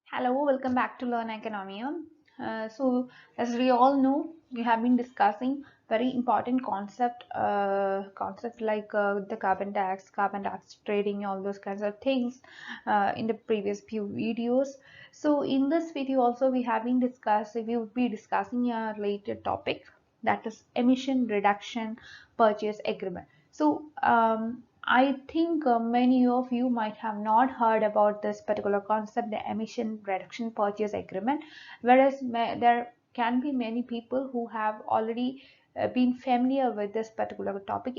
Hello, welcome back to Learn Economia. As we all know, we have been discussing very important concept like the carbon tax trading, all those kinds of things in the previous few videos. So, in this video also, we would be discussing a related topic, that is emission reduction purchase agreement. I think many of you might have not heard about this particular concept, the emission reduction purchase agreement, whereas there can be many people who have already been familiar with this particular topic.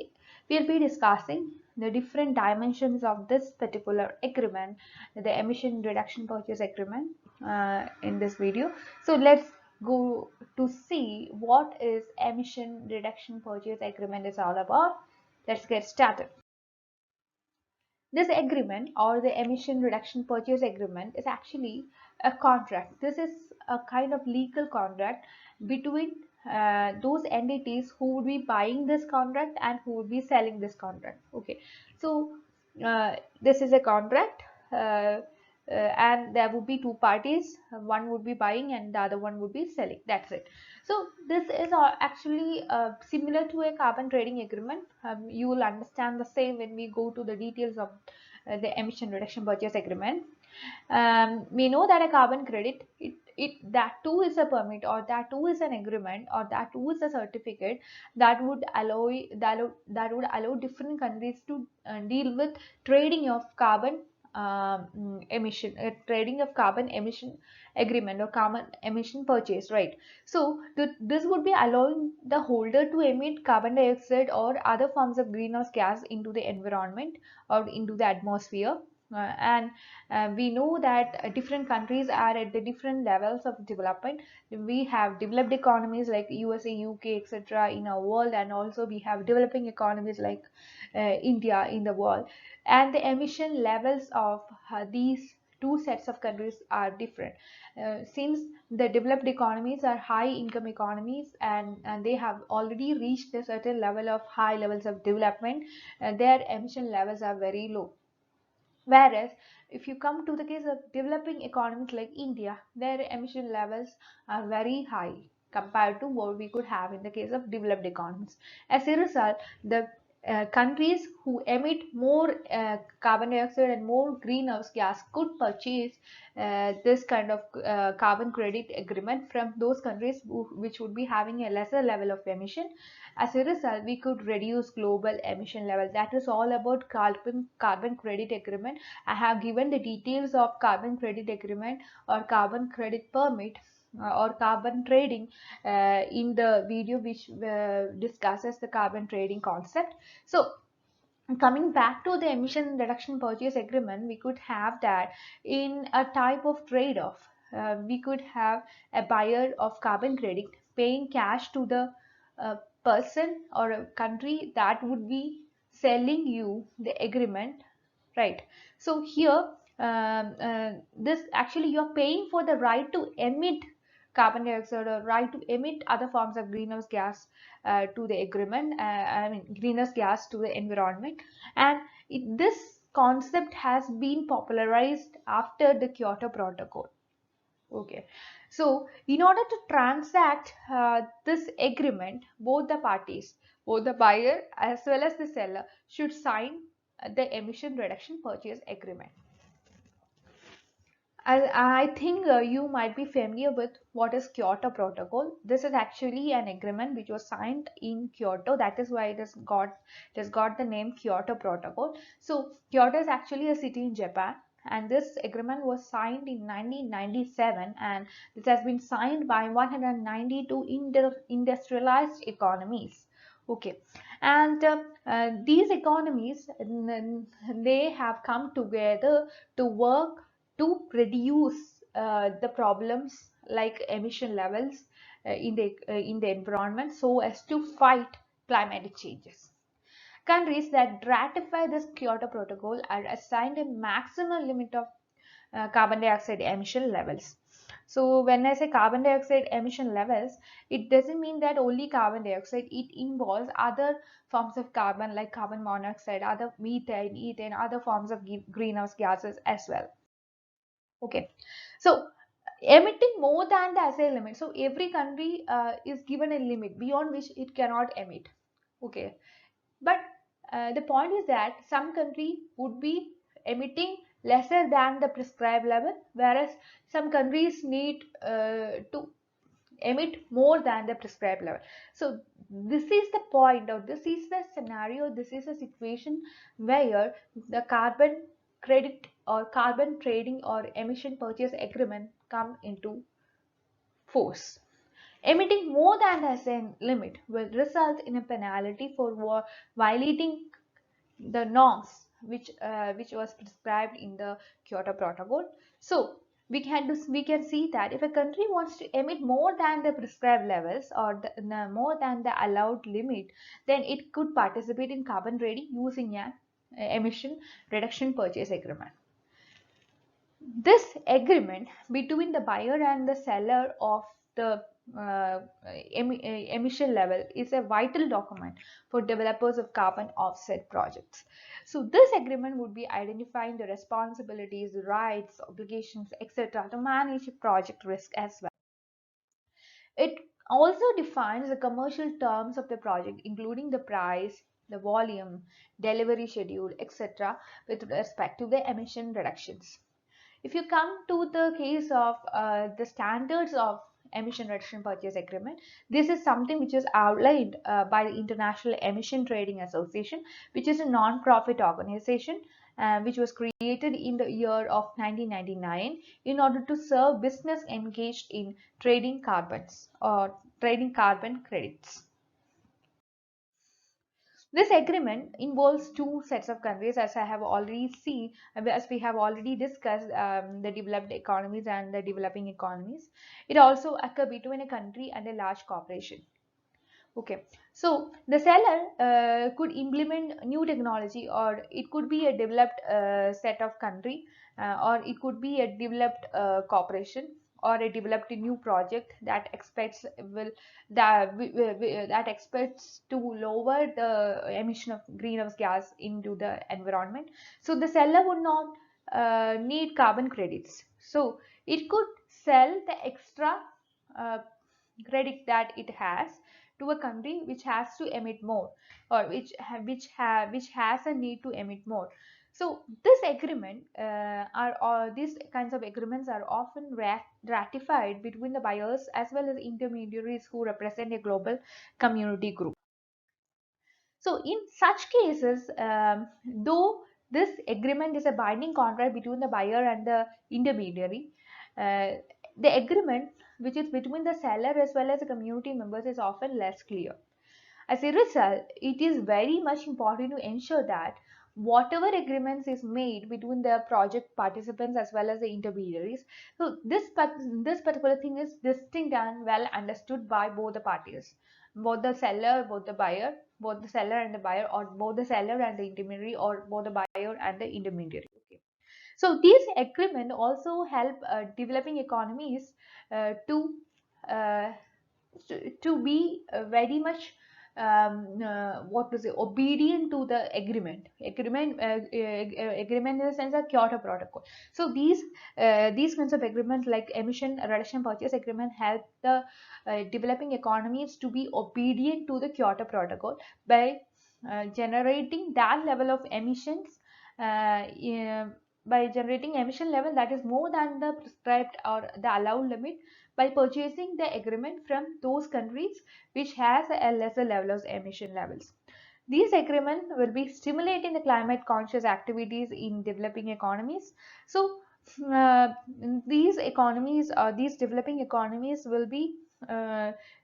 We'll be discussing the different dimensions of this particular agreement, the emission reduction purchase agreement, in this video. So let's go to see what is emission reduction purchase agreement is all about. Let's get started. This agreement, or the emission reduction purchase agreement, is actually a contract. This is a kind of legal contract between those entities who would be buying this contract and who would be selling this contract. Okay, so this is a contract, and there would be two parties. One would be buying and the other one would be selling. That's it. So this is actually similar to a carbon trading agreement. You will understand the same when we go to the details of the emission reduction purchase agreement. We know that a carbon credit, that too is a permit, or that too is an agreement, or that too is a certificate that would allow different countries to deal with trading of carbon trading of carbon emission agreement or carbon emission purchase, right? So this would be allowing the holder to emit carbon dioxide or other forms of greenhouse gas into the environment or into the atmosphere. And we know that different countries are at the different levels of development. We have developed economies like USA, UK, etc. in our world, and also we have developing economies like India in the world. And the emission levels of these two sets of countries are different. Since the developed economies are high income economies, and they have already reached a certain level of high levels of development, their emission levels are very low. Whereas if you come to the case of developing economies like India, their emission levels are very high compared to what we could have in the case of developed economies. As a result, the countries who emit more carbon dioxide and more greenhouse gas could purchase this kind of carbon credit agreement from those countries which would be having a lesser level of emission. As a result, we could reduce global emission level. That is all about carbon credit agreement. I have given the details of carbon credit agreement or carbon credit permit or carbon trading in the video which discusses the carbon trading concept. So coming back to the emission reduction purchase agreement, we could have that in a type of trade-off. We could have a buyer of carbon credit paying cash to the person or a country that would be selling you the agreement, right? So here, this actually you're paying for the right to emit carbon dioxide or right to emit other forms of greenhouse gas to the agreement, I mean greenhouse gas to the environment. And this concept has been popularized after the Kyoto Protocol. Okay, so in order to transact this agreement, both the parties, both the buyer as well as the seller, should sign the emission reduction purchase agreement. I think you might be familiar with what is Kyoto Protocol. This is actually an agreement which was signed in Kyoto. That is why it has got the name Kyoto Protocol. So Kyoto is actually a city in Japan, and this agreement was signed in 1997, and this has been signed by 192 industrialized economies. Okay, and these economies, they have come together to work to reduce the problems like emission levels in the environment, so as to fight climatic changes. Countries that ratify this Kyoto Protocol are assigned a maximum limit of carbon dioxide emission levels. So when I say carbon dioxide emission levels, it doesn't mean that only carbon dioxide. It involves other forms of carbon like carbon monoxide, other methane, ethane, other forms of greenhouse gases as well. Okay, so emitting more than the assay limit. So every country is given a limit beyond which it cannot emit. Okay, but the point is that some country would be emitting lesser than the prescribed level, whereas some countries need to emit more than the prescribed level. So this is the point, or this is the scenario, this is a situation where the carbon credit or carbon trading or emission purchase agreement come into force. Emitting more than the assigned limit will result in a penalty for violating the norms which was prescribed in the Kyoto Protocol. So we can see that if a country wants to emit more than the prescribed levels or more than the allowed limit, then it could participate in carbon trading using an emission reduction purchase agreement. This agreement between the buyer and the seller of the emission level is a vital document for developers of carbon offset projects. So this agreement would be identifying the responsibilities, rights, obligations, etc. to manage project risk as well. It also defines the commercial terms of the project, including the price, the volume, delivery schedule, etc. with respect to the emission reductions. If you come to the case of the standards of emission reduction purchase agreement, this is something which is outlined by the International Emission Trading Association, which is a non-profit organization which was created in the year of 1999 in order to serve business engaged in trading carbons or trading carbon credits. This agreement involves two sets of countries, as I have already seen, as we have already discussed, the developed economies and the developing economies. It also occurs between a country and a large corporation. Okay, so the seller could implement new technology, or it could be a developed set of country, or it could be a developed corporation, or a developed new project that expects will that expects to lower the emission of greenhouse gas into the environment. So the seller would not need carbon credits. So it could sell the extra uh, credit that it has to a country which has to emit more, or which has a need to emit more. So this agreement are these kinds of agreements are often ratified between the buyers as well as intermediaries who represent a global community group. So in such cases, though this agreement is a binding contract between the buyer and the intermediary, uh, the agreement which is between the seller as well as the community members is often less clear. As a result, it is very much important to ensure that whatever agreements is made between the project participants as well as the intermediaries, so this particular thing is distinct and well understood by both the parties, both the seller, both the buyer, both the seller and the buyer, or both the seller and the intermediary, or both the buyer and the intermediary. Okay. So these agreements also help developing economies to to be very much what to say, obedient to the agreement in the sense of Kyoto Protocol. So these kinds of agreements like emission reduction purchase agreement help the developing economies to be obedient to the Kyoto Protocol by generating that level of emissions, by generating emission level that is more than the prescribed or the allowed limit, by purchasing the agreement from those countries which has a lesser level of emission levels. These agreements will be stimulating the climate conscious activities in developing economies. So uh, these developing economies will be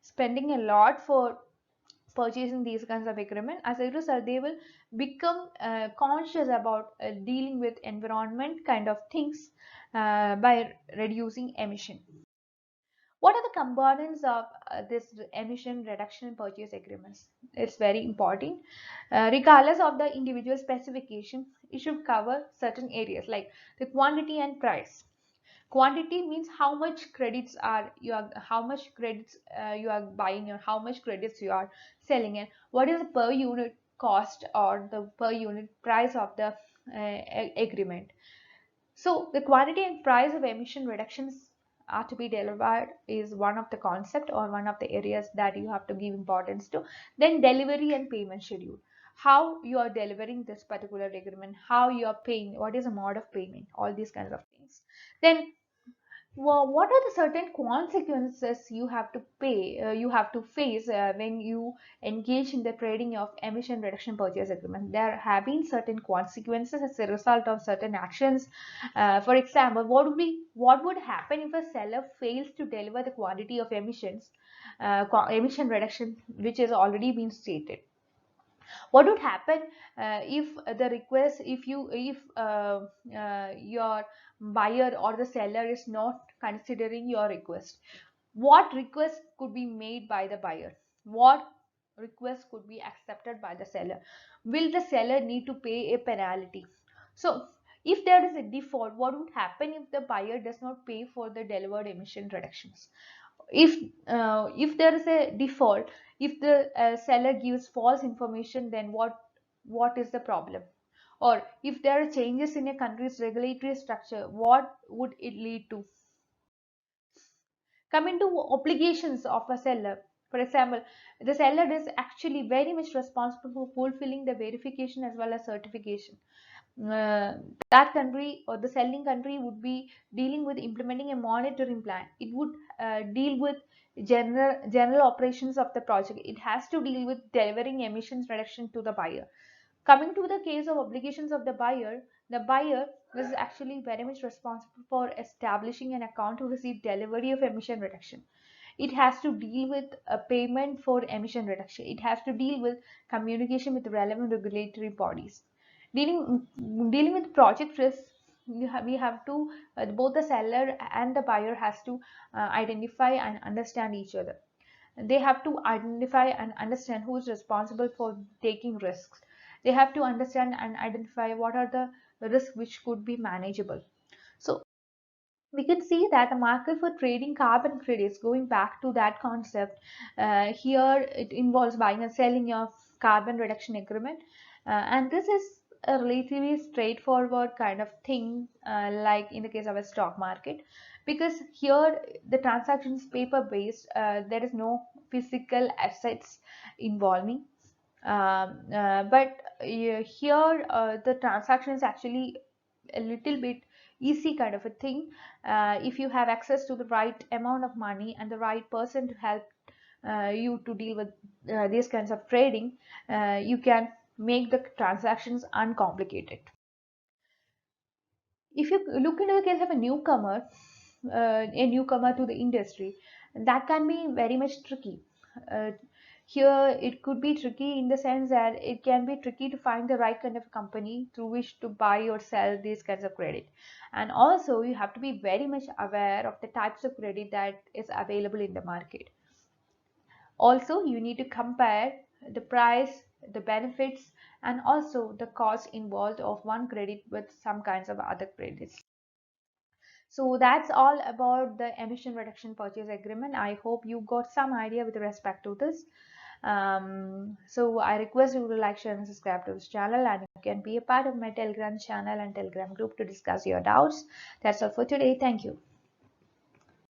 spending a lot for purchasing these kinds of agreement. As a result, they will become conscious about dealing with environment kind of things by reducing emission. What are the components of this emission reduction purchase agreements? It's very important. Regardless of the individual specification, it should cover certain areas like the quantity and price. Quantity means how much credits how much credits you are buying, or how much credits you are selling, and what is the per unit cost or the per unit price of the agreement. So the quantity and price of emission reductions are to be delivered is one of the concept or one of the areas that you have to give importance to. Then delivery and payment schedule. How you are delivering this particular agreement, how you are paying, what is the mode of payment, all these kinds of things. Then well, what are the certain consequences you have to you have to face when you engage in the trading of emission reduction purchase agreement? There have been certain consequences as a result of certain actions. For example, what would happen if a seller fails to deliver the quantity of emission reduction which has already been stated? What would happen if the request if your buyer or the seller is not considering your request? What request could be made by the buyer? What request could be accepted by the seller? Will the seller need to pay a penalty? So if there is a default, what would happen if the buyer does not pay for the delivered emission reductions? If there is a default, if the seller gives false information, then what is the problem? Or if there are changes in a country's regulatory structure, what would it lead to? Coming to obligations of a seller, for example, the seller is actually very much responsible for fulfilling the verification as well as certification. uh, that country or the selling country would be dealing with implementing a monitoring plan. It would deal with general operations of the project. It has to deal with delivering emissions reduction to the buyer. Coming to the case of obligations of the buyer is actually very much responsible for establishing an account to receive delivery of emission reduction. It has to deal with a payment for emission reduction. It has to deal with communication with relevant regulatory bodies. Dealing with project risks, we have to both the seller and the buyer has to identify and understand each other. They have to identify and understand who is responsible for taking risks. They have to understand and identify what are the risks which could be manageable. So we can see that the market for trading carbon credits, going back to that concept, here it involves buying and selling of carbon reduction agreement. And this is a relatively straightforward kind of thing, like in the case of a stock market, because here the transaction is paper based. There is no physical assets involving. But here the transaction is actually a little bit easy kind of a thing. If you have access to the right amount of money and the right person to help you to deal with these kinds of trading, you can make the transactions uncomplicated. If you look into the case of a newcomer to the industry, that can be very much tricky. Uh, Here, it could be tricky in the sense that it can be tricky to find the right kind of company through which to buy or sell these kinds of credit. And also, you have to be very much aware of the types of credit that is available in the market. Also, you need to compare the price, the benefits, and also the cost involved of one credit with some kinds of other credits. So that's all about the emission reduction purchase agreement. I hope you got some idea with respect to this. So I request you to like, share, and subscribe to this channel, and you can be a part of my Telegram channel and Telegram group to discuss your doubts. That's all for today. Thank you.